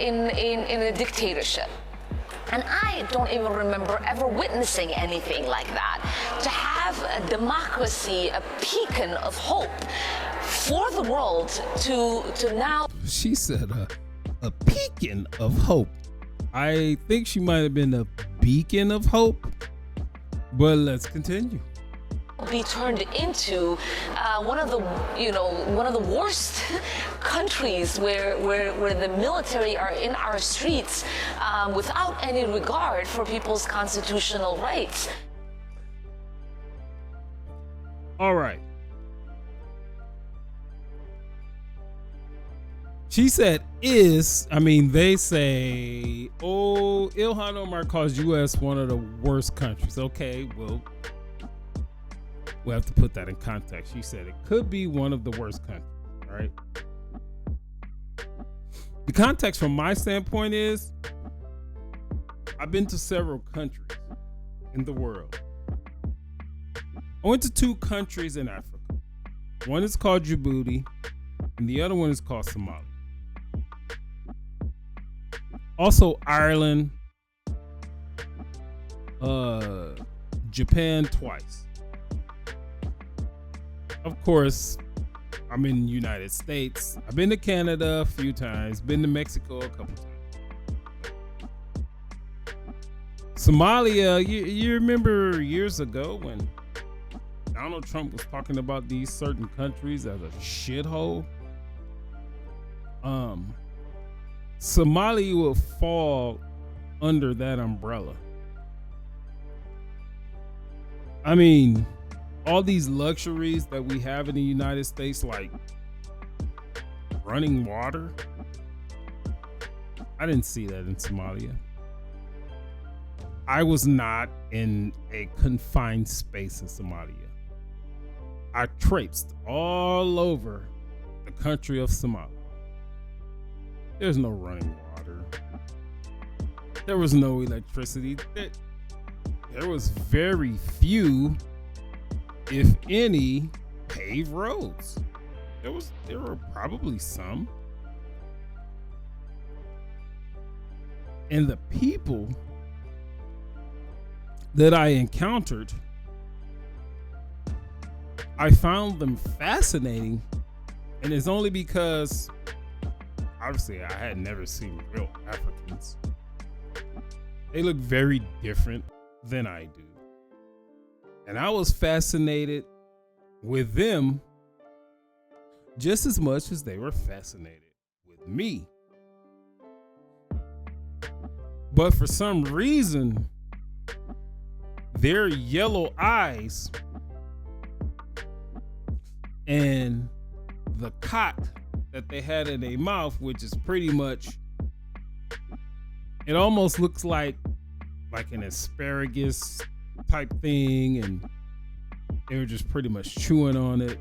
in a dictatorship. And I don't even remember ever witnessing anything like that. To have a democracy, a beacon of hope for the world to now. She said a beacon of hope. I think she might have been a beacon of hope, but let's continue. Be turned into one of the worst countries where the military are in our streets without any regard for people's constitutional rights. All right. She said they say, Ilhan Omar calls U.S. one of the worst countries. Okay, well, we have to put that in context. She said it could be one of the worst countries, right? The context from my standpoint is I've been to several countries in the world. I went to 2 countries in Africa. One is called Djibouti, and the other one is called Somalia. Also Ireland, Japan twice. Of course, I'm in the United States. I've been to Canada a few times, been to Mexico a couple times. Somalia, you remember years ago when Donald Trump was talking about these certain countries as a shithole? Somalia will fall under that umbrella. I mean, all these luxuries that we have in the United States, like running water, I didn't see that in Somalia. I was not in a confined space in Somalia. I traipsed all over the country of Somalia. There's no running water. There was no electricity. There was very few, if any, paved roads. There were probably some. And the people that I encountered, I found them fascinating. And it's only because obviously I had never seen real Africans. They look very different than I do. And I was fascinated with them just as much as they were fascinated with me. But for some reason, their yellow eyes and the cock that they had in their mouth, which is pretty much, it almost looks like an asparagus type thing, and they were just pretty much chewing on it.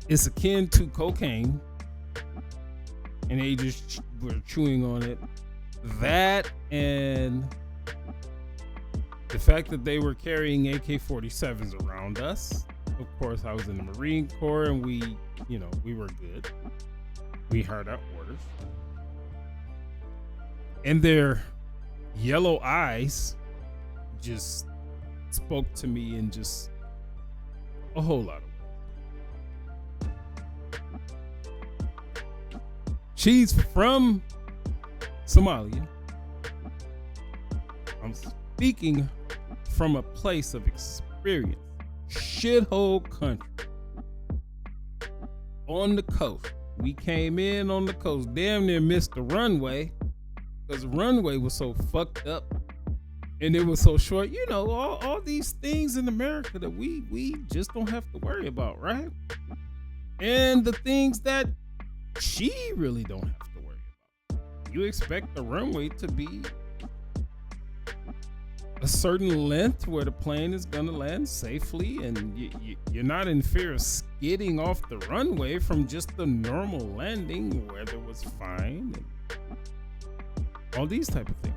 It's akin to cocaine, and they just were chewing on it. That and the fact that they were carrying AK-47s around us. Of course, I was in the Marine Corps, and we were good. We heard our orders. And their yellow eyes just spoke to me in just a whole lot of ways. She's from Somalia. I'm speaking from a place of experience. Shithole country. On the coast. We came in on the coast, damn near missed the runway because the runway was so fucked up and it was so short. You know, all these things in America that we just don't have to worry about, right? And the things that she really don't have to worry about. You expect the runway to be a certain length where the plane is going to land safely, and you're not in fear of skidding off the runway from just the normal landing. Weather was fine, and all these type of things.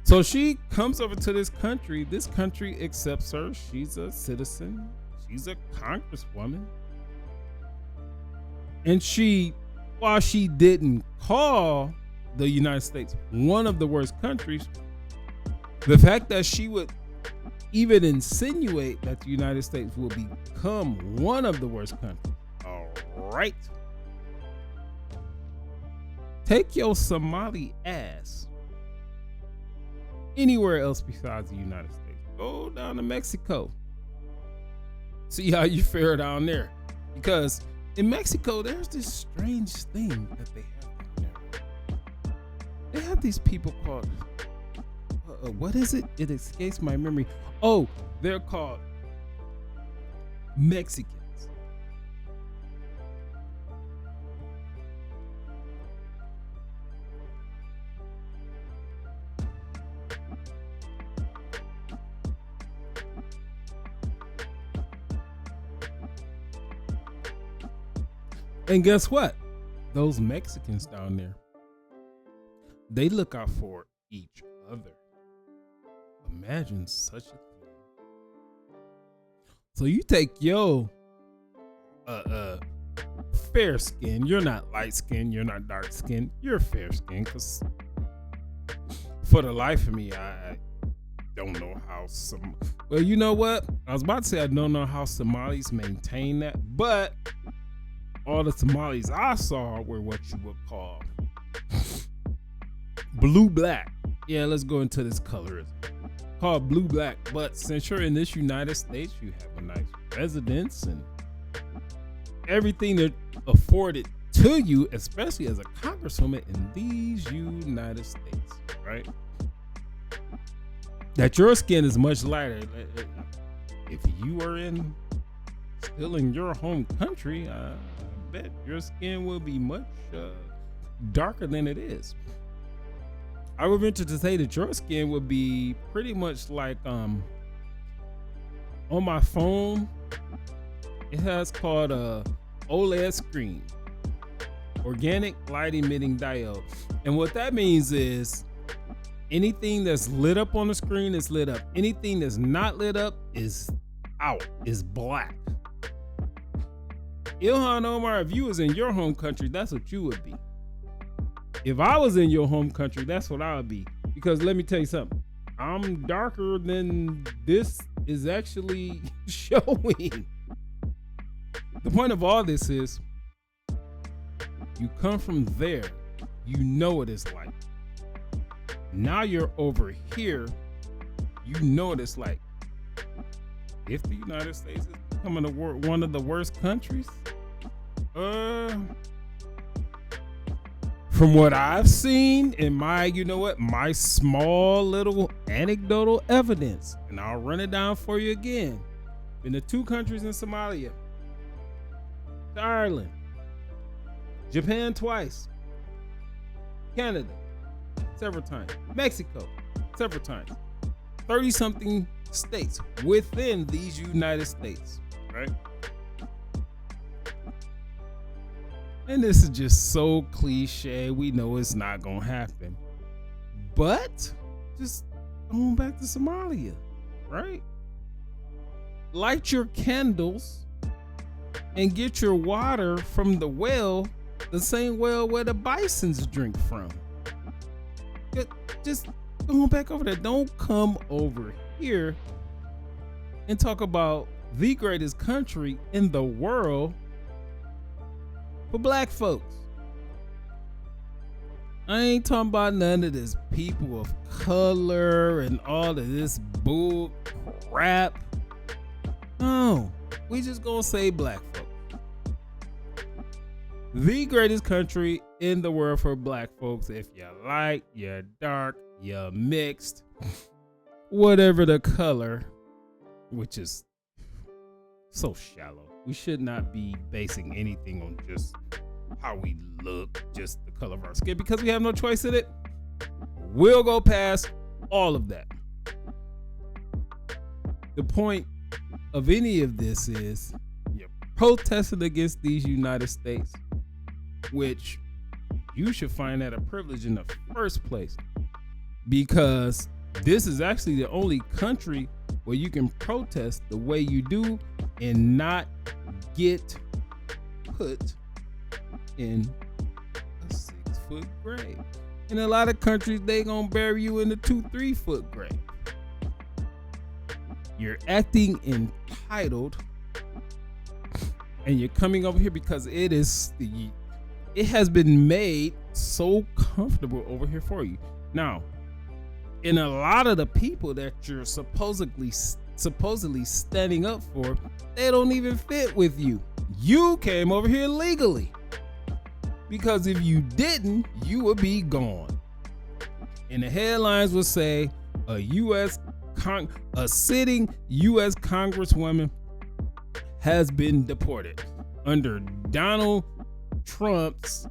So she comes over to this country. This country accepts her. She's a citizen. She's a congresswoman. And while she didn't call the United States one of the worst countries, the fact that she would even insinuate that the United States will become one of the worst countries. All right. Take your Somali ass anywhere else besides the United States. Go down to Mexico. See how you fare down there. Because in Mexico, there's this strange thing that they have down there. They have these people called, what is it? It escapes my memory. Oh, they're called Mexicans. And guess what? Those Mexicans down there, they look out for each other. Imagine such a thing. So you take your fair skin. You're not light skin. You're not dark skin. You're fair skin. Because for the life of me, I don't know how well, you know what? I was about to say I don't know how Somalis maintain that, but all the Somalis I saw were what you would call blue black. Yeah, let's go into this colorism. Called blue black. But since you're in this United States, you have a nice residence and everything that afforded to you, especially as a congresswoman in these United States, right? That your skin is much lighter. If you are still in your home country, I bet your skin will be much darker than it is. I would venture to say that your skin would be pretty much like on my phone. It has called a OLED screen, organic light emitting diode, and what that means is anything that's lit up on the screen is lit up. Anything that's not lit up is out, is black. Ilhan Omar, if you was in your home country, that's what you would be. If I was in your home country, that's what I would be. Because let me tell you something. I'm darker than this is actually showing. The point of all this is you come from there, you know what it's like. Now you're over here, you know what it's like. If the United States is becoming one of the worst countries, from what I've seen in my small little anecdotal evidence, and I'll run it down for you again. In the 2 countries in Somalia, Ireland, Japan twice, Canada several times, Mexico several times, 30-something states within these United States, right? And this is just so cliche. We know it's not going to happen. But just going back to Somalia, right? Light your candles and get your water from the well, the same well where the bisons drink from. Just going back over there. Don't come over here and talk about the greatest country in the world for black folks. I ain't talking about none of this people of color and all of this bull crap. No, we just gonna say black folks. The greatest country in the world for black folks. If you're light, you're dark, you're mixed, whatever the color, which is so shallow. We should not be basing anything on just how we look, just the color of our skin, because we have no choice in it. We'll go past all of that. The point of any of this is you're protesting against these United States, which you should find that a privilege in the first place, because this is actually the only country where you can protest the way you do and not get put in a 6-foot grave. In a lot of countries, they gonna bury you in a 2-3-foot grave. You're acting entitled, and you're coming over here because it has been made so comfortable over here for you. Now, in a lot of the people that you're supposedly standing up for, they don't even fit with you. You came over here legally, because if you didn't, you would be gone. And the headlines would say a sitting U.S. Congresswoman has been deported under Donald Trump's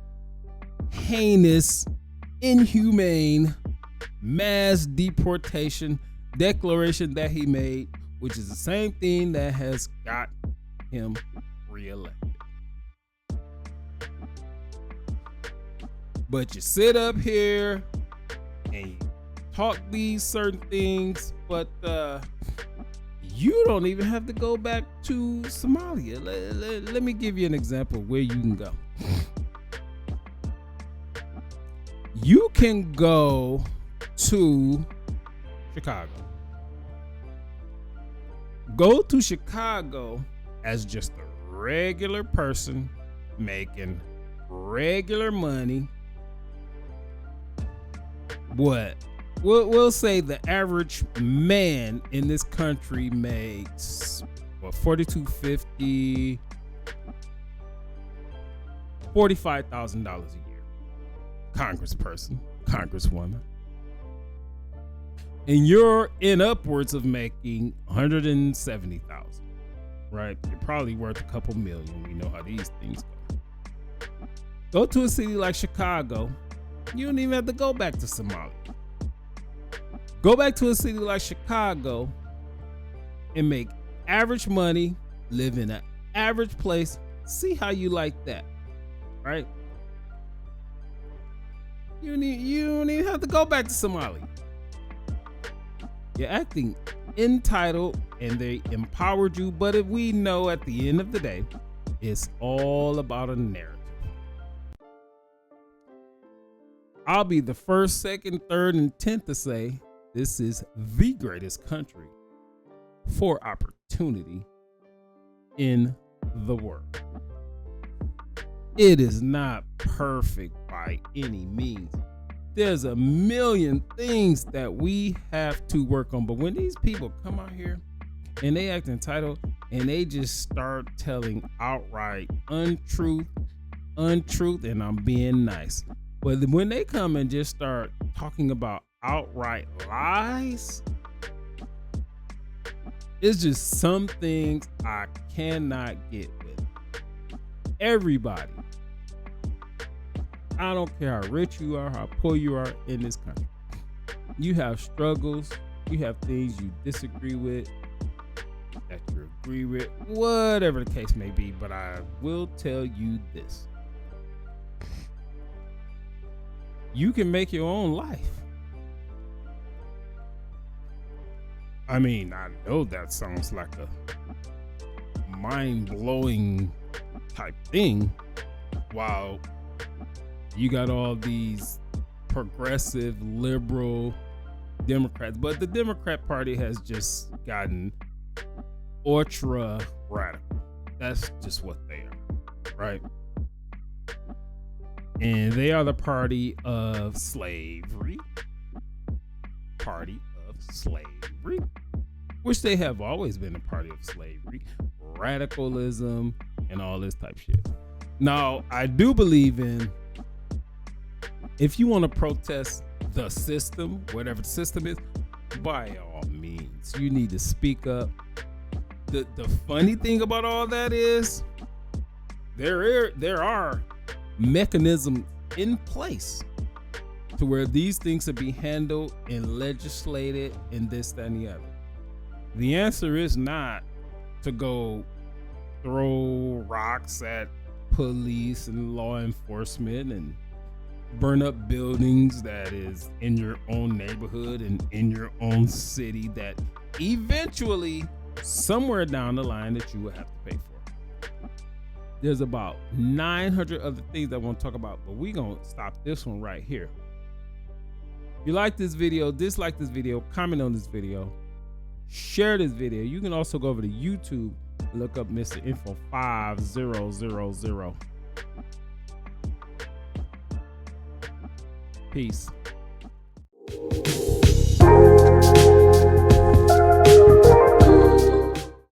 heinous, inhumane mass deportation declaration that he made, which is the same thing that has got him reelected. But you sit up here and you talk these certain things, but you don't even have to go back to Somalia. Let me give you an example of where you can go. You can go to Chicago. Go to Chicago as just a regular person making regular money. What? We'll say the average man in this country makes $42.50, $45,000 a year. Congressperson, congresswoman. And you're in upwards of making $170,000, right? You're probably worth a couple million. We know how these things go. Go to a city like Chicago. You don't even have to go back to Somalia. Go back to a city like Chicago and make average money, live in an average place. See how you like that, right? You don't even have to go back to Somalia. You're acting entitled and they empowered you, but if we know at the end of the day, it's all about a narrative. I'll be the first, second, third, and 10th to say this is the greatest country for opportunity in the world. It is not perfect by any means. There's a million things that we have to work on. But when these people come out here and they act entitled and they just start telling outright untruth, and I'm being nice. But when they come and just start talking about outright lies, it's just some things I cannot get with. Everybody, I don't care how rich you are, how poor you are in this country, you have struggles, you have things you disagree with, that you agree with, whatever the case may be. But I will tell you this. You can make your own life. I mean, I know that sounds like a mind-blowing type thing. While you got all these progressive, liberal Democrats, but the Democrat Party has just gotten ultra radical. That's just what they are, right? And they are the party of slavery. Party of slavery. Which they have always been a party of slavery. Radicalism and all this type shit. Now, I do believe in, if you want to protest the system, whatever the system is, by all means, you need to speak up. The funny thing about all that is there are mechanisms in place to where these things will be handled and legislated and this, that, and the other. The answer is not to go throw rocks at police and law enforcement and burn up buildings that is in your own neighborhood and in your own city that eventually, somewhere down the line, that you will have to pay for. There's about 900 other things I want to talk about, but we're going to stop this one right here. If you like this video, dislike this video, comment on this video, share this video. You can also go over to YouTube and look up Mr. Info 5000. Peace.